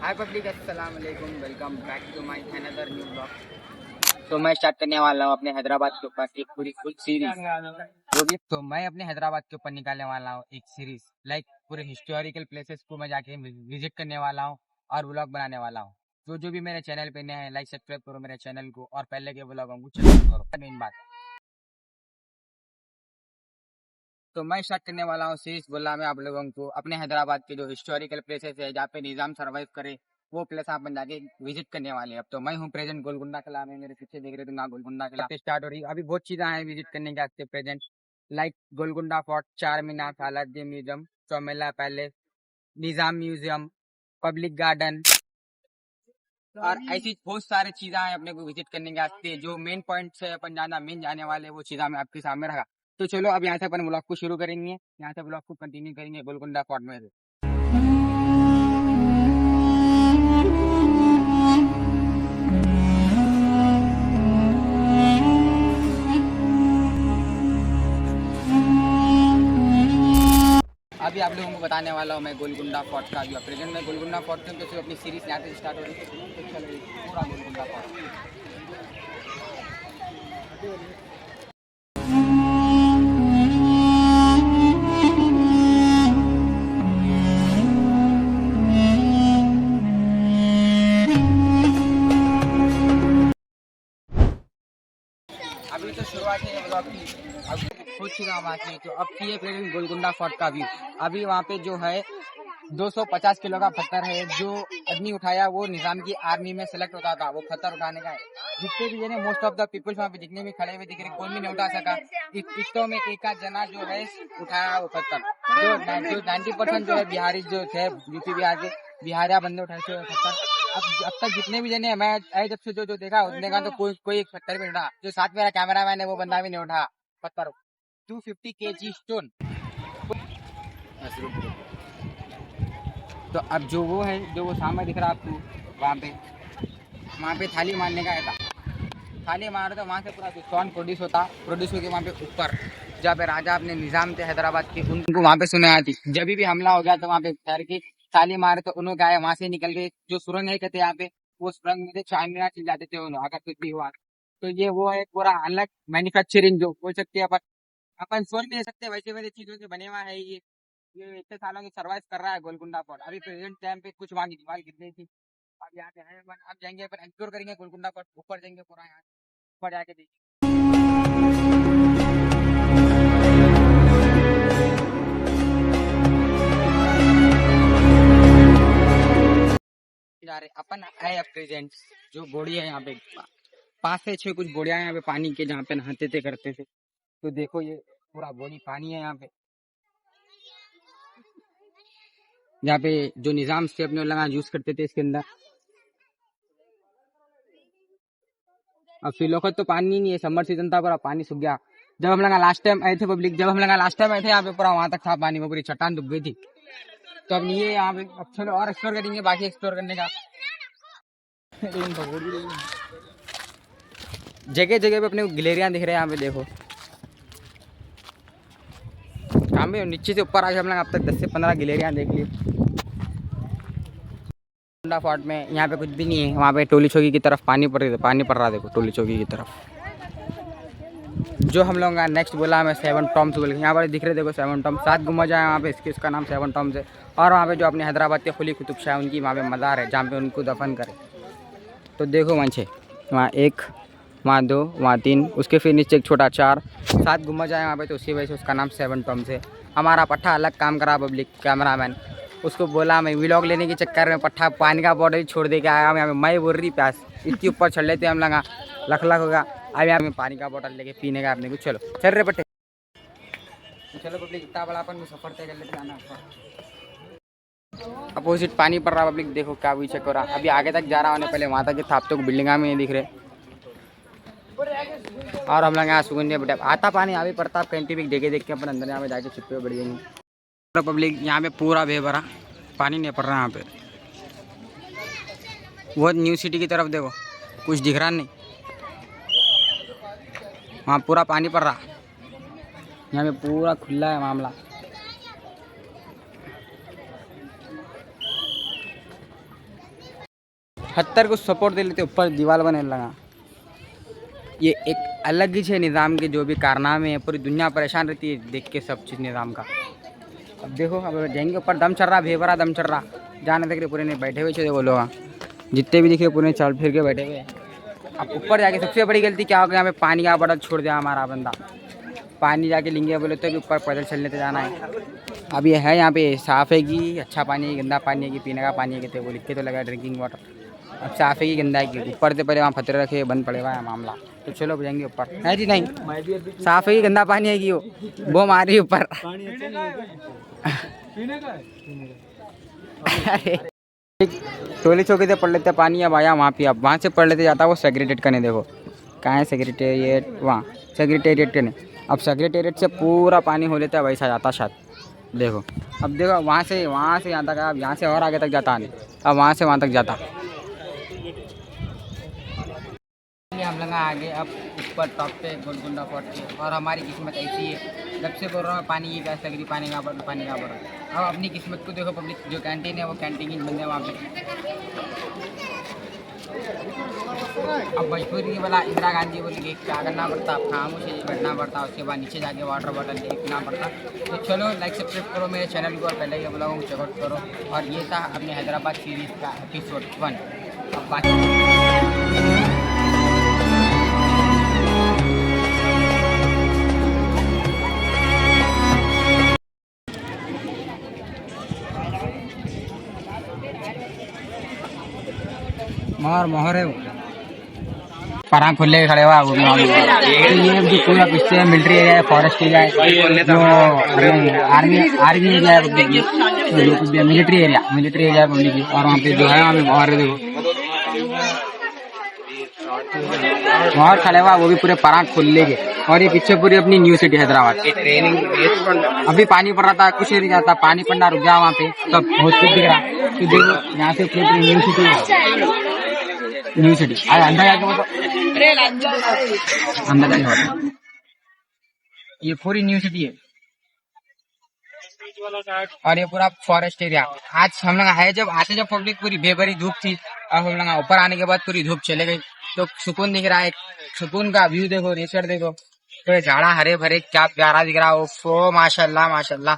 हाय public, अस्सलाम वालेकुम, welcome back to my another new blog. तो मैं स्टार्ट करने वाला हूँ अपने हैदराबाद के ऊपर एक पूरी फुल सीरीज। जो भी तो मैं अपने हैदराबाद के ऊपर निकालने वाला हूँ एक सीरीज, लाइक पूरे हिस्टोरिकल प्लेसेस को मैं जाके विजिट करने वाला हूँ और व्लॉग बनाने वाला हूँ। जो भी मेरे चैनल पे नए हैं, लाइक सब्सक्राइब करो मेरे चैनल को और पहले के व्लॉगों को चेक करो। मेन बात, तो मैं स्टार्ट करने वाला हूँ सीरीज बोला मैं आप लोगों को अपने हैदराबाद के जो हिस्टोरिकल प्लेसेस है जहाँ पे निज़ाम सर्वाइव करे, वो प्लेस आप जाके विजिट करने वाले हैं। अब तो मैं हूँ प्रेजेंट गोलकुंडा किला में, मेरे पीछे देख रहे थे ना, गोलकुंडा किला से स्टार्ट हो रही है। अभी बहुत चीजें हैं विजिट करने के वास्ते प्रेजेंट, लाइक गोलकुंडा फोर्ट, चार मीनार, सालारजंग म्यूजियम, चौमेला पैलेस, निजाम म्यूजियम, पब्लिक गार्डन और ऐसी बहुत सारी चीजें हैं अपने को विजिट करने के वास्ते। जो मेन पॉइंट है अपन जाना मेन जाने वाले, वो चीजें मैं आपके सामने रखा। तो चलो अब यहाँ से अपन ब्लॉग को शुरू करेंगे, यहाँ से ब्लॉग को कंटिन्यू करेंगे गोलकुंडा फोर्ट में से। अभी आप लोगों को बताने वाला हूँ मैं गोलकुंडा फोर्ट का व्यू। प्रेजेंट में गोलकुंडा फोर्ट में तो अपनी सीरीज यहाँ से स्टार्ट हो रही है, तो चलो पूरा गोलकुंडा फोर्ट। अभी तो शुरुआत है ब्लॉग की, अब खुद सी काम आती है। तो अब की है प्रेजेंट गोलकुंडा फोर्ट का व्यू। अभी वहाँ पे जो है 250 किलो का पत्थर है, जो आदमी उठाया वो निजाम की आर्मी में सेलेक्ट होता था, वो पत्थर उठाने का है। जितने भी जने मोस्ट ऑफ द पीपल्स वहाँ पे जितने भी खड़े हुए दिख रहे, कोई भी नहीं उठा सका। इस में एक आध जना जो है उठाया वो पत्थर। जो 90% जो है बिहारी जो थे, यूपी बिहार के बिहारिया बंदे उठाए थे पत्थर। अब तक जितने भी जने मैं जब से जो देखा उतने का तो कोई एक पत्थर भी उठा। जो साथ मेरा कैमरा मैन है वो बंदा भी नहीं उठा पत्थर। 250 kg स्टोन। तो अब जो वो है, जो वो सामने दिख रहा है आपको, वहाँ पे थाली मारने का था। थाली मारो तो वहाँ से पूरा स्टोन प्रोड्यूस होकर वहाँ पे ऊपर जहाँ पे राजा अपने निजाम थे हैदराबाद के, उनको वहाँ पे सुने आती। जब भी हमला हो गया तो वहाँ पे ठहर के थाली मारे तो उन्होंने क्या है, वहाँ से निकल के जो सुरंग है कहते यहाँ पे, वो सुरंग में से चाय मीनार चल जाते थे उन्होंने, अगर कुछ भी हुआ तो। ये वो है पूरा अलग मैन्युफैक्चरिंग जो बोल सकते हैं अपन सोच भी नहीं सकते, वैसे वैसे चीजों से बने हुआ है ये इतने सालों में सर्वाइव कर रहा है गोलकुंडा फोर्ट। अभी प्रेजेंट टाइम पे कुछ वहाँ की दीवार गिर गई थी। अब यहाँ पे है, अब जाएंगे अपन एक्सप्लोर करेंगे गोलकुंडा फोर्ट, ऊपर जाएंगे पूरा, यहाँ ऊपर जाके देखिए जा रहे अपन है। अब प्रेजेंट जो बोड़ी है यहाँ पे 5 से 6 कुछ बोड़िया यहाँ पे पानी के, जहाँ पे नहाते थे करते थे। तो देखो ये पूरा बोड़ी पानी है यहाँ पे, जहाँ पे जो निजाम से अपने लगा यूज करते थे इसके अंदर। अब फिलौखत तो पानी नहीं है, समर सीजन था, पूरा पानी सूख गया। जब हम लोग लास्ट टाइम आए थे पब्लिक, जब हम लोग लास्ट टाइम आए थे यहाँ पे पूरा वहां तक था पानी में, पूरी चट्टान डूब गई थी। तो अब नहीं है यहाँ पे। अब चलो और एक्सप्लोर करेंगे, बाकी एक्सप्लोर करने का जगह जगह पे अपने गिलेरियां दिख रहे हैं यहाँ पे, देखो यहाँ पे नीचे से ऊपर आज हम लोग अब तक 10 से 15 गिलेरियां देख ली। गोलकुंडा फोर्ट में यहाँ पे कुछ भी नहीं है, वहाँ पे टोली चौकी की तरफ पानी पड़ रहा, देखो टोली चौकी की तरफ। जो हम लोग का नेक्स्ट बोला हमें 7 टॉम्स बोल के, यहाँ पर दिख रहे देखो 7 टॉम्स, 7 गुम्बद है वहाँ पे, इसका नाम 7 टॉम्स है। और वहाँ पे जो अपने हैदराबाद के कुली कुतुब शाह उनकी वहाँ पे मज़ार है, जहाँ पे उनको दफन करे। तो देखो वहाँ 6, वहाँ 1, वहाँ 2, वहाँ 3, उसके फिर नीचे एक छोटा 4, 7 गुम्बद है वहाँ पे। तो उसी वजह से उसका नाम 7 टॉम्स है। हमारा पट्टा अलग काम करा पब्लिक कैमरामैन, उसको बोला मैं व्लॉग लेने के चक्कर में पट्टा पानी का बॉटल छोड़ दे के आया हूँ यहाँ पे। मैं बोल रही प्यास इतनी ऊपर चढ़ लेते हम लगा लख होगा। अब यहाँ में पानी का बोतल लेके पीने का अपने को। चलो चल रहे बटे, चलो पब्लिक इतना बड़ा अपन सफर तय कर लेते आना। अपोजिट पानी पड़ रहा पब्लिक, देखो क्या भी चेक हो रहा। अभी आगे तक जा रहा होने, पहले वहाँ तक था, अब तो बिल्डिंगा में नहीं दिख रहे। और हम लोग यहाँ सुगंधिया बेटा आता पानी अभी पड़ता, कैंटी भी देखे देख के अपन अंदर यहाँ पे जाके छुपे बढ़ जाएंगे। पब्लिक यहाँ पे पूरा बेभरा पानी नहीं पड़ रहा यहाँ पे। वो न्यू सिटी की तरफ देखो कुछ दिख रहा नहीं, वहाँ पूरा पानी पड़ रहा। यहाँ पे पूरा खुला है मामला। पत्थर को सपोर्ट दे लेते ऊपर दीवार बने लगा। ये एक अलग ही है निज़ाम के जो भी कारनामे है, पूरी दुनिया परेशान रहती है देख के सब चीज़ निज़ाम का। अब देखो अब जाएंगे ऊपर, दम चल रहा, भेबरा दम चल रहा, जाने तक पूरे नहीं बैठे हुए थे वो लोग, जितने भी दिखे पूरे चल फिर के बैठे हुए। अब ऊपर जाके सबसे बड़ी गलती क्या हो गया, हमें पानी का बॉटल छोड़ दिया हमारा बंदा, पानी जाके लेंगे बोले तो भी ऊपर पैदल चलने तो जाना है। अब ये है यहाँ पे साफ़ है कि अच्छा पानी है, गंदा पानी है कि पीने का पानी है, कहते वो लिख के तो लगा ड्रिंकिंग वाटर। अब साफ़ है कि गंदा है कि ऊपर से पहले वहाँ पत्थर रखे बंद पड़े हुआ है मामला। तो चलो जाएंगे ऊपर, है जी नहीं साफ़ है कि गंदा पानी है कि वो मारी ऊपर। टोली चौकी से पढ़ लेते पानी, अब आया वहाँ पे, अब वहाँ से पढ़ लेते जाता वो सेक्रेटेरिएट करने। देखो कहाँ है सेक्रेटेरिएट, वहाँ सेक्रेटेरिएट करने। अब सेक्रेटेरिएट से पूरा पानी हो लेता है वैसा जाता शायद। देखो अब देखो वहाँ से यहाँ तक, अब यहाँ से और आगे तक जाता नहीं, अब वहाँ से वहाँ तक जाता। हम लोग आगे अब ऊपर टॉप पे गोलकुंडा फोर्ट के, और हमारी किस्मत ऐसी है, जब से बोल रहा हूँ पानी की प्यास लग रही, पानी का बोतल, पानी का बोतल। अब अपनी किस्मत को देखो, पब्लिक जो कैंटीन है वो कैंटीन ही बंद है वहाँ पे। अब मजबूरी वाला इंदिरा गांधी बोली कि क्या करना पड़ता, खामोशी बैठना पड़ता, उसके बाद नीचे जाके वाटर बॉटल लेके पीना पड़ता। तो चलो लाइक सब्सक्राइब करो मेरे चैनल को, और पहले के ब्लॉगों को चेकआउट करो। और ये था अपने हैदराबाद सीरीज़ का एपिसोड 1। अब बाकी मोहर है वो परां खुले खड़े हुआ वो ये जो पूरा पीछे मिलिट्री एरिया है, फॉरेस्ट एरिया है, जो आर्मी एरिया है पब्लिक की, तो मिलिट्री एरिया है पब्लिक की। और वहाँ पे जो है हमें मोहर देखो मोहर खड़े हुआ, वो भी पूरे परां खुले के। और ये पीछे पूरी अपनी न्यू सिटी हैदराबाद। अभी पानी पड़ रहा था, कुछ नहीं जाता, पानी पड़ना रुक गया वहाँ पे, सब बहुत कुछ दिख रहा। तो देखो यहाँ से पूरी न्यू सिटी अंदर जाके अंदर जाके ये पूरी न्यू सिटी है, और ये पूरा फॉरेस्ट एरिया। आज हम लोग है जब आते, जब पब्लिक पूरी बेभरी धूप थी, अब हम लोग ऊपर आने के बाद पूरी धूप चले गई, तो सुकून दिख रहा है, सुकून का व्यू देखो, नेचर देखो, तो ये झाड़ा हरे भरे क्या प्यारा दिख रहा है। ओफो माशाल्लाह माशाल्लाह।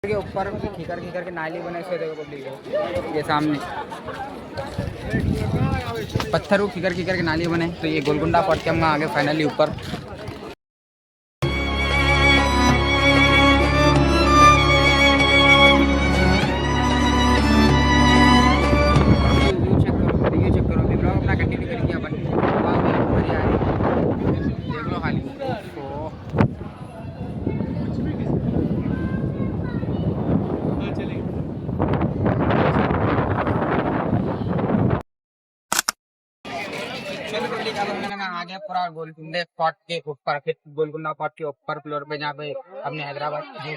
के ऊपर खिकर खिकर के नाली बने से देखो पब्लिक, ये सामने पत्थर को खिकर खिकर के नाली बने। तो ये गोलकुंडा फोर्ट के हम आगे फाइनली ऊपर। अपना कंटिन्यू करेंगे अपन, देख लो खाली आगे पूरा गोलकुंडे फोर्ट के ऊपर, फिर गोलकुंडा फोर्ट के ऊपर फ्लोर पे, जहाँ पे अपने हैदराबाद जो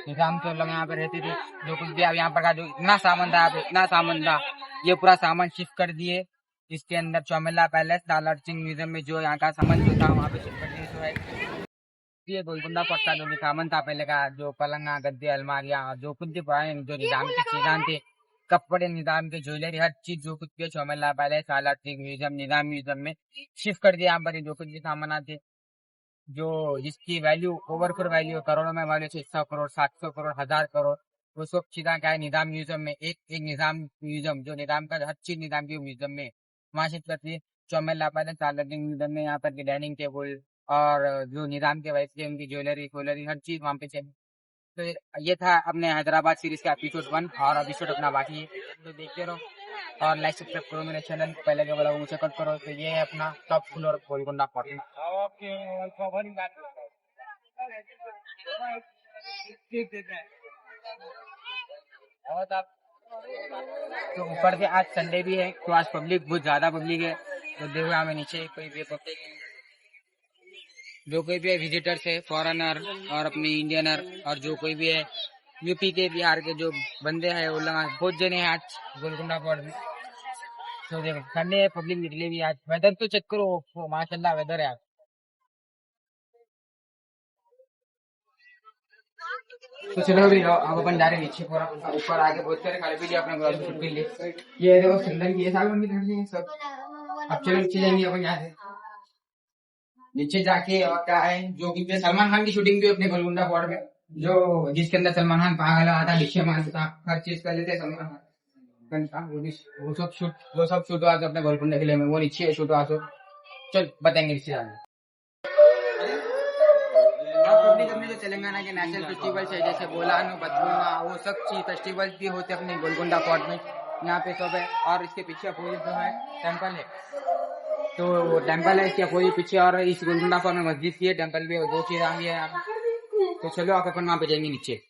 निजाम के लोग यहाँ पे रहते थे, जो कुछ भी अब यहाँ पर का जो इतना सामान था, इतना सामान था, ये पूरा सामान शिफ्ट कर दिए इसके अंदर चौमेला पैलेस, लालच सिंह म्यूजियम में। जो यहाँ का सामान जो था वहाँ पे शिफ्ट कर दिए। ये गोलकुंडा फोर्ट का जो भी सामान था पहले का, जो पलंगा गद्दे अलमारियाँ, जो कुछ भी पुराने जो निजाम के चीज़ान थे, कपड़े निजाम के, ज्वेलरी, हर चीज जो कुछ भी चौमेला पैलेस, लालच सिंह म्यूजियम, निजाम म्यूजियम में शिफ्ट कर दिया। यहाँ पर जो कुछ भी सामान आते, जो जिसकी वैल्यू ओवरफुल वैल्यू करोड़ों में वैल्यू 600 करोड़, 700 करोड़, 1000 करोड़, वो सब चीज़ें क्या है निजाम म्यूजियम में। एक निजाम म्यूजियम जो निजाम का हर चीज निजाम की म्यूजियम में वहाँ शिफ्ट करती है। चौमेला पैलेस, लालच सिंह म्यूजियम में यहाँ पर के डाइनिंग टेबल, और जो निजाम के वाइफ के उनकी ज्वेलरी हर चीज वहाँ पे चली। तो ये था अपने हैदराबाद सीरीज का एपिसोड 1, और एपिसोड अपना बाकी है, तो देखते रहो और लाइक सब्सक्राइब करो मेरे चैनल, पहले के वाला मुझे कट करो। तो ये है अपना टॉप फ्लोर गोलकुंडा फोर्ट। तो ऊपर से आज संडे भी है, तो आज पब्लिक बहुत ज्यादा पब्लिक है। तो देखो हमें नीचे कोई भी पब्लिक, जो कोई भी है विजिटर्स है, फॉरेनर और अपने इंडियनर, और जो कोई भी है यूपी के, बिहार के जो बंदे हैं, वो लोग बहुत जने हैं आज गोलकुंडा फोर्ट में। तो देखो संडे है, पब्लिक निकले भी आज। वेदर तो चेक करो, माशाल्लाह वेदर है आज। तो चलो अभी अब अपन जा रहे हैं नीचे पूरा ऊपर आके बहुत सारे खाली पीजिए अपने गुलाब की छुट्टी ले। ये देखो सिंदन की ये साग बन की सब। अब चलो नीचे जाएंगे अपन यहाँ से नीचे जाके। और क्या है जो कि सलमान खान की शूटिंग थी अपने गोलकुंडा पॉट में, जो जिसके अंदर सलमान खान पागल आता डिशे मारता हर चीज कर लेते सलमान खान का, वो सब शूट हुआ था अपने गोलकुंडा किले में। वो नीचे है शूट हुआ। चल बताएंगे नीचे जाने। पब्लिक अपने जो तेलंगाना के नेशनल फेस्टिवल्स है जैसे बोलानो बदबुमा वो सब चीज फेस्टिवल्स भी होते अपने गोलकुंडा फोर्ट में। यहाँ पे सब है और इसके पीछे अपोजिट जो है टेम्पल है, तो वो टेम्पल है इसके अपोजिट पीछे। और इस गोलकुंडा फोर्ट में मस्जिद भी है, टेम्पल भी है, दो चीज आ गई है यहाँ पे। तो चलो आप अपन वहाँ पे जाएंगे नीचे।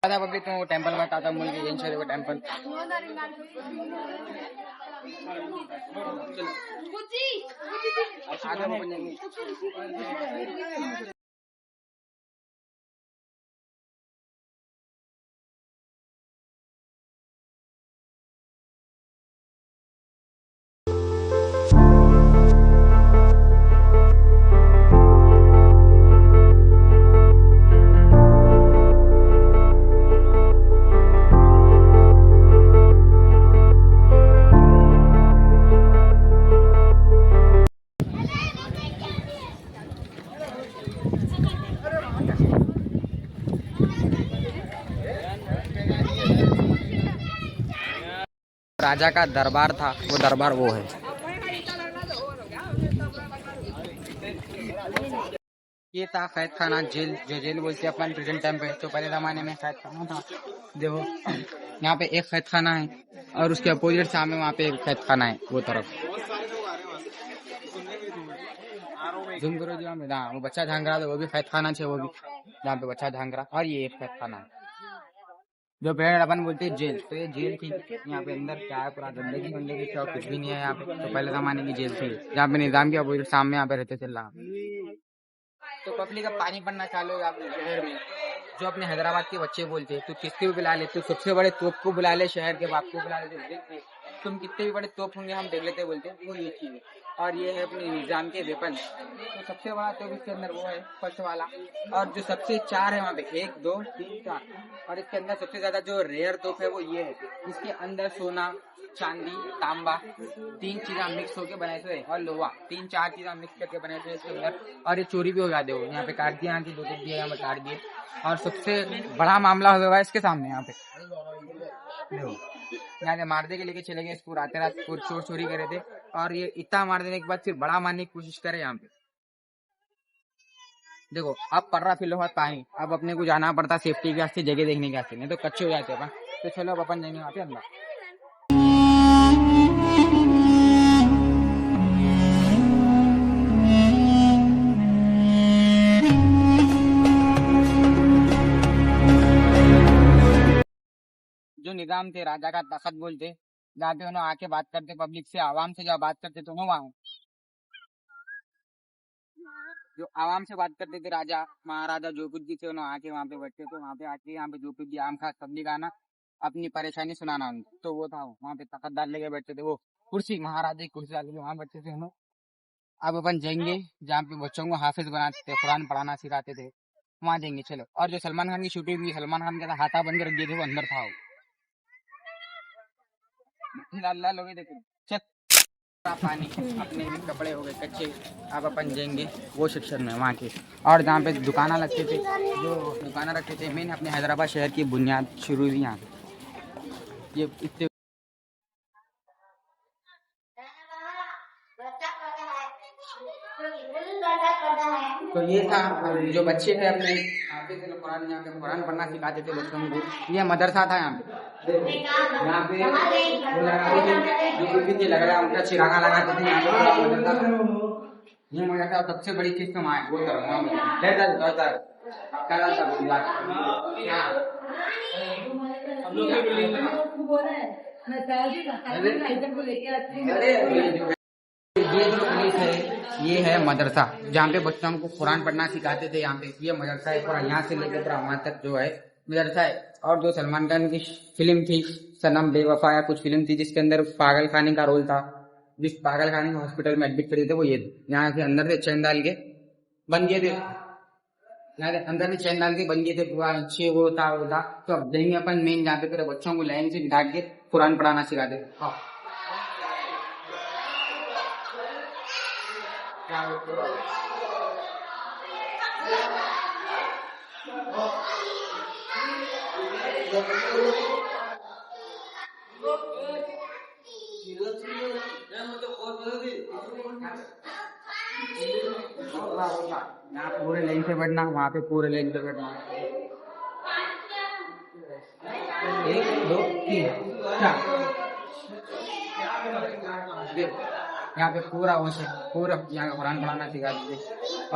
पब्लिक तो टेम्पल का ताता मूल के जैन शहर का टेम्पल। राजा का दरबार था, वो दरबार वो है। ये था कैद खाना जेल, जो जेल बोलते हैं अपन प्रेजेंट टाइम पे। तो पहले जमाने में कैद खाना था। देखो यहाँ पे एक कैद खाना है और उसके अपोजिट सामने वहाँ पे एक कैद खाना है वो तरफ। जूम करो जो वो बच्चा झांग रहा था वो भी कैद खाना है, वो भी जहाँ पे बच्चा झांग रहा। और ये एक कैद खाना है जो पेड़ अपन बोलते हैं जेल। तो ये जेल थी, यहाँ पे अंदर क्या है पूरा गंदगी वंदगी क्या कुछ भी नहीं है यहाँ पे। तो पहले जमाने की जेल थी जहाँ पे निजाम के अपोजिट सामने यहाँ पे रहते थे लोग। तो पब्लिक अब पानी पड़ना चालू है अपने शहर में। जो अपने हैदराबाद के बच्चे बोलते हैं तू किसके भी बुला ले, तू सबसे बड़े तोप को बुला ले, शहर के बाप को बुला ले, तुम कितने भी बड़े तोप होंगे हम देख लेते बोलते हैं। वो ये चीज है। और ये है अपने निजाम के वेपन। तो सबसे बड़ा तोप इसके अंदर वो है फर्स्ट वाला। और जो सबसे चार है वहाँ पे 1 2 3 4। और इसके अंदर सबसे ज्यादा जो रेयर तोप है वो ये है। इसके अंदर सोना चांदी तांबा 3 चीजा मिक्स होके बनाए थे और लोहा 3-4 चीजा मिक्स करके बनाए थे इसके अंदर। और ये चोरी भी हो जाते हो यहाँ पे काट दिया, यहाँ की 2 दिए यहाँ पे काट दिए। और सबसे बड़ा मामला हुआ है इसके सामने यहाँ पे। यहाँ से मार दे के लेके चले गए इसको, रात रात चोर चोरी करे थे। और ये इतना मार देने के बाद फिर बड़ा मारने की कोशिश करे यहाँ पे। देखो अब पड़ रहा फिर पानी, अब अपने को जाना पड़ता सेफ्टी के वास्ते, जगह देखने के वास्ते, नहीं तो कच्चे हो जाते अपन। तो चलो अब अपन जाएंगे वहाँ पे अंदर। जो निजाम थे राजा का तखत बोलते, जहाँ पे उन्होंने आके बात करते पब्लिक से, आवाम से जब बात करते तो वहाँ जो आवाम से बात करते थे राजा महाराजा जो कुछ भी थे, उन्होंने आके वहाँ पे बैठते। तो वहाँ पे आके यहाँ पे जो कुछ भी आम खास सब्जी खाना अपनी परेशानी सुनाना उनको। तो वो था वहाँ पे तखत डाल लेके बैठते थे, वो कुर्सी महाराजा की कुर्सी डाल के वहाँ बैठते थे उन्होंने। अब अपन जाएंगे जहाँ पे बच्चों को हाफिज बनाते थे, कुरान पढ़ाना सिखाते थे, वहाँ जाएंगे चलो। और जो सलमान खान की शूटिंग हुई, सलमान खान का हाथा बंद कर दिए थे, वो अंदर था। लाल हो गए देखो पानी, अपने भी कपड़े हो गए कच्चे। अब अपन जाएंगे वो सेक्शन में वहाँ के। और जहाँ पे दुकाना लगते थे, जो दुकाना रखते थे, मैंने अपने हैदराबाद शहर की बुनियाद शुरू हुई यहाँ पे। ये इतने तो ये था जो बच्चे हैं अपने आते थे कुरान, यहाँ पे कुरान पढ़ना सिखाते थे बच्चों को। ये मदरसा था यहाँ पे। यहाँ पे जो कुछ भी लग रहा है उनका चिरागा लगाते थे यहाँ पे। ये मदरसा सबसे बड़ी चीज तो वहाँ है, वो ये जो पुलिस है ये है मदरसा, जहाँ पे बच्चों को कुरान पढ़ना सिखाते थे। यहाँ पे ये मदरसा है पूरा, यहाँ से लेकर पूरा वहाँ तक जो है मदरसा है। और जो सलमान खान की फिल्म थी सनम बेवफा या कुछ फिल्म थी जिसके अंदर पागल खाने का रोल था, जिस पागल खाने को हॉस्पिटल में एडमिट करे थे वो ये यहाँ के अंदर से चैन डाल के बन गए थे, यहाँ के अंदर से चैन डाल के बन गए थे पूरा अच्छे वो था। तो अब देंगे अपन मेन जहाँ पे पूरे बच्चों को लाइन से बिठा के कुरान पढ़ाना सिखाते। हाँ यहाँ पूरे लाइन से बैठना, वहाँ पे पूरे लाइन से बैठना, 1 2 3 यहाँ पे पूरा वो से पूरा यहाँ का कुरान पढ़ाना सिखा देते।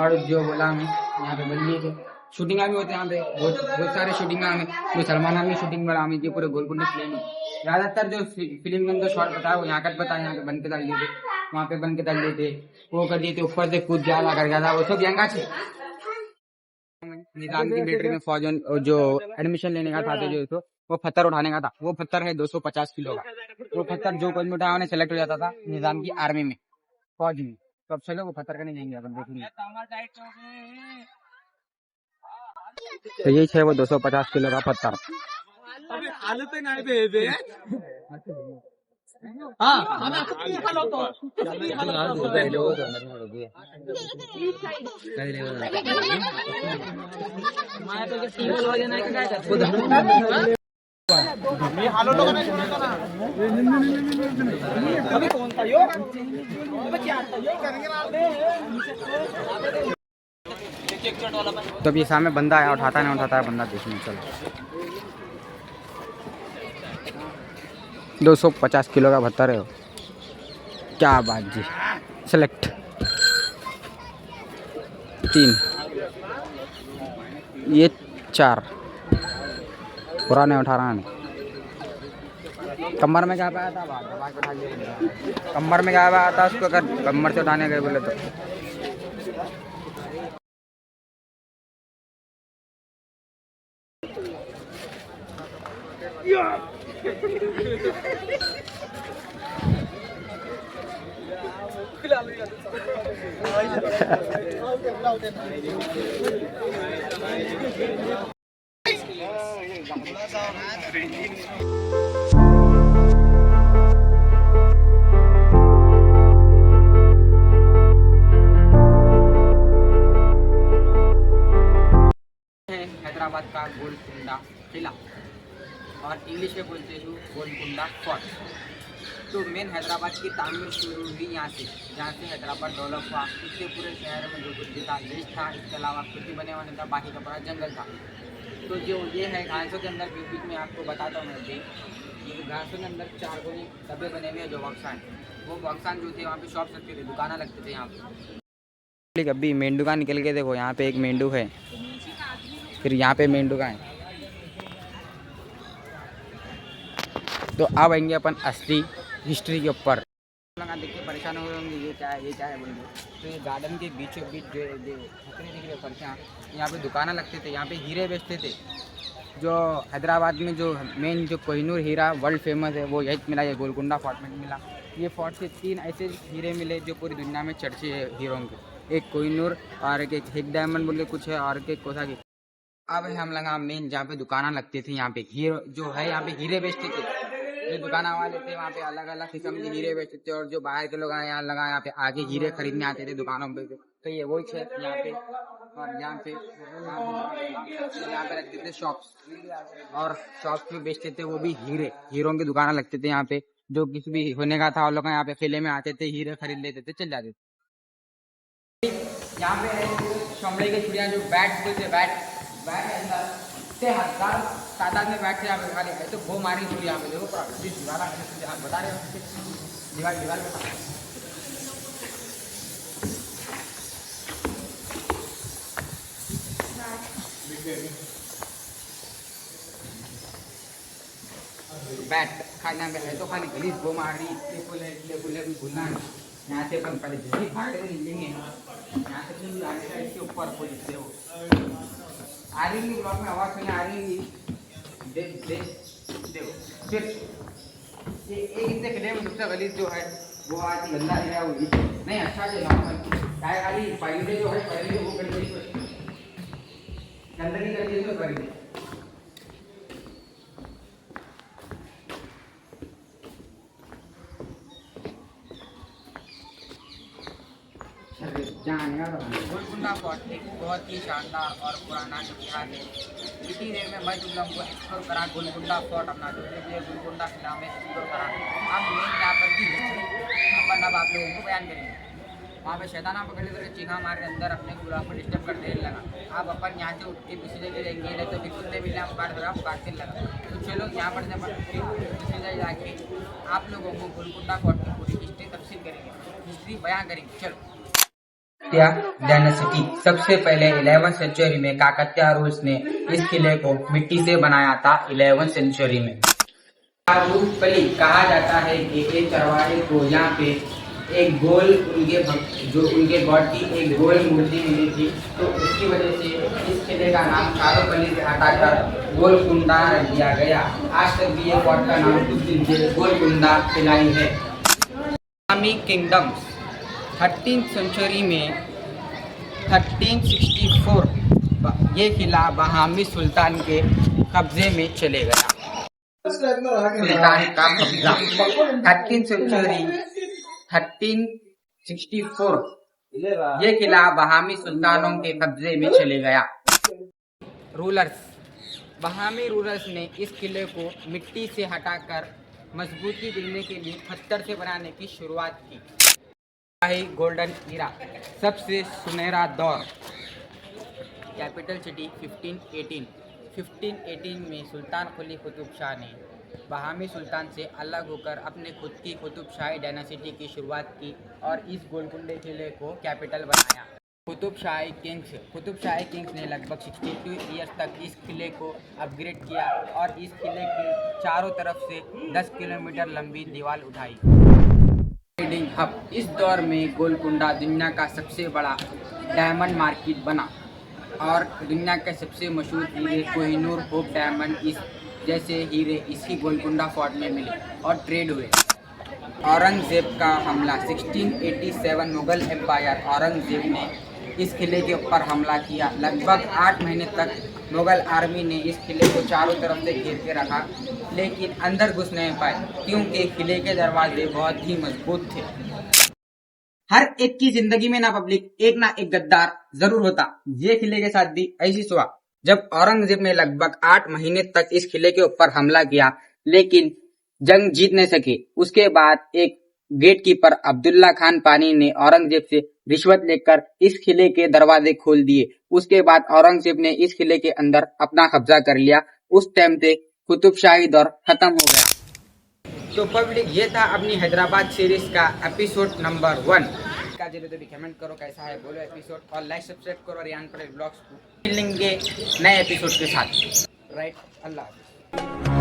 और जो बोला हमें यहाँ पे बल्ली थे शूटिंग भी होते हैं यहाँ पे, बहुत सारे शूटिंग हमें जो सलमान खान की शूटिंग वाला हमें पूरे गोलकुंडा फिल्म में ज्यादातर जो फिल्म के अंदर शॉर्ट बताया वो यहाँ का बताया, यहाँ पे बन के डाल दिए थे, वहाँ पे बन के डाल दिए थे, वो कर दिए थे, ऊपर से कूद जा कर गया था, वो सब यहाँ से निजाम की मिलिट्री में फौज जो एडमिशन लेने का था जो तो वो पत्थर उठाने का था, वो पत्थर है 250 किलो का, वो पत्थर जो कोई उठाया उन्हें सेलेक्ट हो जाता था निजाम की आर्मी में फौज में। तो अब चलो वो पत्थर करने जाएंगे अपन देखेंगे। तो यही है वो 250 किलो का पत्थर। तो अभी सामने बंदा आया, उठाता नहीं उठाता है बंदा, देखने चलो। 250 किलो का पत्थर है, क्या बात जी। सेलेक्ट 3 ये 4 पुराने उठा रहा नहीं। कमर में क्या पाया था, कमर में क्या पाया था उसको, अगर कमर से उठाने गए बोले तो हैदराबाद का गोलकुंडा किला और इंग्लिश में बोलते हैं गोलकुंडा फोर्ट। तो मेन हैदराबाद की तामीर शुरू हुई यहाँ से, जहाँ से हैदराबाद डेवलप हुआ। इससे पूरे शहर में जो कुछ था देश था, इसके अलावा खेती बने वाले था, बाकी का पूरा जंगल था। तो जो ये है घासों के अंदर बीच बीच में आपको बताता हूँ मैं भी, ये घासों के अंदर 4 कोने डब्बे बने हुए हैं जो बक्सान, वो बक्सान जो थे वहाँ पे शॉप लगते थे, दुकाना लगते थे यहाँ पे। अभी मेंढू का निकल के देखो, यहाँ पे एक मेंढू है, फिर यहाँ पे मेंढू का है। तो अब आएंगे अपन असली हिस्ट्री के ऊपर। देख के परेशान हो रहे होंगे ये क्या है, ये क्या है बोल रहे। तो ये गार्डन के बीचों बीच जो खतरे दिख रहे फर्शियाँ, यहाँ पे दुकाना लगते थे, यहाँ पे हीरे बेचते थे। जो हैदराबाद में जो मेन जो कोहिनूर हीरा वर्ल्ड फेमस है वो यही मिला, ये गोलकुंडा फोर्ट में मिला। ये फोर्ट से 3 ऐसे हीरे मिले जो पूरी दुनिया में चर्चे है हीरों के, एक कोहिनूर और एक डायमंड बोल के कुछ है और एक कोसा की। अब हम लगा मेन जहाँ पे दुकाना लगते थे, यहाँ पे हीरो जो है यहाँ पे हीरे बेचते थे। जो दुकाना वाले थे वहाँ पे अलग अलग किस्म के हीरे बेचते थे, और जो बाहर के लोग आए यहाँ लगा यहाँ पे आगे हीरे खरीदने आते थे दुकानों पे। तो ये वही है यहाँ पे। और यहाँ पे रखते थे शॉप्स, और शॉप्स में बेचते थे वो भी हीरे, हीरों की दुकाना लगते थे यहाँ पे। जो किसी भी होने का था वो लोग यहाँ पे किले में आते थे, हीरे खरीद लेते थे, चल जाते थे। यहाँ पे चमड़े की चिड़िया जो बैट बोलते, बैट हजार तादाद में बैठ के यहाँ पे खाली है। तो वो मारी थोड़ी यहाँ पे देखो पूरा दीवार है, बता रहे हो दीवार बैट खाना में है तो खाली गलीज वो मार रही है, भूलना यहाँ से अपन पहले जल्दी भाग लेंगे, यहाँ से इसके ऊपर कोई हो आ रही होंगी ब्लॉग में आवाज़ सुने आ रही होंगी। देख देख देखो फिर ये एक इससे किले में सबसे गलीज जो है वो आज गंदा है वो नहीं अच्छा है नॉर्मल काय खाली पहले जो है पहले वो कर दी गंदगी कर दी तो कर दी गोलकुंडा फोर्ट एक बहुत ही शानदार और पुराना इतिहास है। इसी देर में मैं तुम लोगों को एक्सप्लोर करा गोलकुंडा फोर्ट अपना जो है गोलकुंडा किला में एक्सप्लोर करा। हम मेन यहाँ पर की हिस्ट्री अपन अब आप लोगों को बयान करेंगे। वहाँ पे शैताना पकड़े करके चीखा मार के अंदर अपने गुलाब को डिस्टर्ब करने लगा। अब अपन यहाँ से उठ के दूसरी जगह जाएंगे नहीं तो फिर कुत्ते मिलने आप काट लगा काटने लगा। कुछ लोग यहाँ पर से दूसरी जगह जाके आप लोगों को गोलकुंडा फोर्ट की पूरी हिस्ट्री तफसील करेंगे, हिस्ट्री बयान करेंगे। चलो डायनेसिटी सबसे पहले 11th सेंचुरी में काकतिया रूल्स ने इस किले को मिट्टी से बनाया था। 11th सेंचुरी में रूपली कहा जाता है कि एक चरवाहे को यहाँ पे एक गोल उनके गॉड की एक गोल मूर्ति मिली थी, तो उसकी वजह से इस किले का नाम चारोपली से हटाकर गोलकुंडा दिया गया। आज तक भी ये फोर्ट का नाम कुछ दिन से गोलकुंडा किला ही है। इस्लामी किंगडम्स 13th सेंचुरी में 1364 ये किला बहामी सुल्तान के कब्जे में चले गया। सुल्तान का कब्जा 13th सेंचुरी 1364 ये किला बहामी सुल्तानों के कब्जे में चले गया। रूलर्स बहामी रूलर्स ने इस किले को मिट्टी से हटाकर मजबूती देने के लिए पत्थर से बनाने की शुरुआत की। गोल्डन ईरा सबसे सुनहरा दौर कैपिटल सिटी 1518 में सुल्तान कुली कुतुब शाह ने बहामी सुल्तान से अलग होकर अपने खुद की कुतुब शाही डायनेसिटी की शुरुआत की और इस गोलकुंडे किले को कैपिटल बनाया। कुतुब शाही किंग्स ने लगभग 62 ईयर्स तक इस किले को अपग्रेड किया और इस किले की चारों तरफ से 10 किलोमीटर लंबी दीवार उठाई। ट्रेडिंग हब इस दौर में गोलकुंडा दुनिया का सबसे बड़ा डायमंड मार्केट बना और दुनिया के सबसे मशहूर हीरे कोहिनूर होप डायमंड इस जैसे हीरे इसी गोलकुंडा फोर्ट में मिले और ट्रेड हुए। औरंगजेब का हमला 1687 मुगल एम्पायर औरंगजेब ने इस किले के ऊपर हमला किया। लगभग 8 महीने तक मुगल आर्मी ने इस किले को चारों तरफ से घेर के रखा, लेकिन अंदर घुस नहीं पाए क्योंकि किले के दरवाजे बहुत ही मजबूत थे। हर एक की जिंदगी में ना पब्लिक एक ना एक गद्दार जरूर होता। ये किले के साथ भी ऐसी हुआ जब औरंगजेब ने लगभग 8 महीने तक इस किले के ऊपर हमला किया, लेकिन जंग जीत नहीं सके। उसके बाद एक गेटकीपर अब्दुल्ला खान पानी ने औरंगजेब से रिश्वत लेकर इस किले के दरवाजे खोल दिए। उसके बाद औरंगजेब ने इस किले के अंदर अपना कब्जा कर लिया। उस टाइम से कुतुबशाही दौर खत्म हो गया। तो पब्लिक ये था अपनी हैदराबाद सीरीज का एपिसोड नंबर 1 का। जरूर तो भी कमेंट करो कैसा है बोलो एपिसोड और लाइक सब्सक्राइब करो और यहाँ पर ब्लॉग्स को मिलेंगे नए एपिसोड के साथ। राइट, अल्लाह हाफिज़।